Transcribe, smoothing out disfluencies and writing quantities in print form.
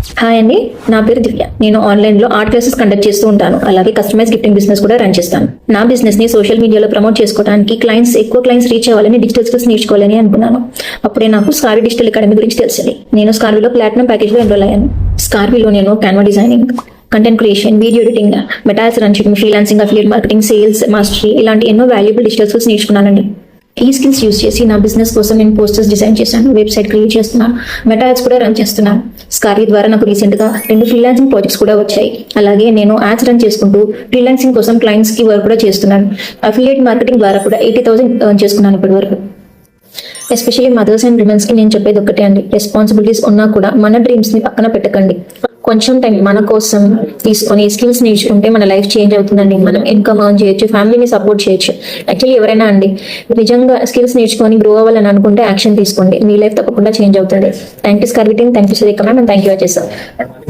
Hi అండి, నా పేరు దివ్య. నేను ఆన్లైన్లో ఆర్ట్ క్లాసెస్ కండక్ట్ చేస్తూ ఉంటాను. అలాగే కస్టమైజ్ గిఫ్టింగ్ బిజినెస్ కూడా రన్ చేస్తాను. నా బిజినెస్ని సోషల్ మీడియాలో ప్రమోట్ చేసుకోవడానికి ఎక్కువ క్లయింట్స్ రీచ్ అవ్వాలని డిజిటల్ స్కిల్స్ నేర్చుకోవాలని అనుకున్నాను. అప్పుడే నాకు స్కార్వీ డిజిటల్ అకాడమీ గురించి తెలిసింది. నేను స్కార్వీలో ప్లాటినం ప్యాకేజ్లో ఎన్రోల్ అయ్యాను. స్కార్వీలో నేను Canva designing, content creation, video editing, మెటాల్స్ రన్ చేయడం, freelancing, affiliate marketing, sales mastery ఇలాంటి ఎన్నో వాల్యుబుల్ డిజిటల్ స్కిల్స్ నేర్చుకున్నానండి. ఈ స్కిల్స్ యూస్ చేసి నా బిజినెస్ కోసం నేను పోస్టర్స్ డిజైన్ చేశాను, వెబ్సైట్ క్రియేట్ చేస్తున్నాను, మెటాల్స్ కూడా రన్ చేస్తున్నాను. స్కార్వీ ద్వారా నాకు రీసెంట్ గా 2 ఫ్రీలాన్సింగ్ ప్రాజెక్ట్స్ కూడా వచ్చాయి. అలాగే నేను యాడ్స్ రన్ చేసుకుంటూ ఫ్రీలాన్సింగ్ కోసం క్లయింట్స్ కి వర్క్ కూడా చేస్తున్నాను. అఫిలియేట్ మార్కెటింగ్ ద్వారా కూడా 80,000 ఎర్న్ చేసుకున్నాను ఇప్పటి వరకు. ఎస్పెషల్లీ మదర్స్ అండ్ విమెన్స్ కి నేను చెప్పేది ఒకటే అండి, రెస్పాన్సిబిలిటీస్ ఉన్నా కూడా మన డ్రీమ్స్ ని పక్కన పెట్టకండి. కొంచెం టైం మన కోసం తీసుకొని స్కిల్స్ నేర్చుకుంటే మన లైఫ్ చేంజ్ అవుతుందండి. మనం ఇన్కమ్ ఎర్న్ చేయొచ్చు, ఫ్యామిలీని సపోర్ట్ చేయొచ్చు. యాక్చువల్లీ ఎవరైనా అండి నిజంగా స్కిల్స్ నేర్చుకొని గ్రో అవ్వాలని అనుకుంటే యాక్షన్ తీసుకోండి, మీ లైఫ్ తప్పకుండా చేంజ్ అవుతుంది. Thank you Scarvi team, thank you Surekha ma'am, and thank you Ajay sir.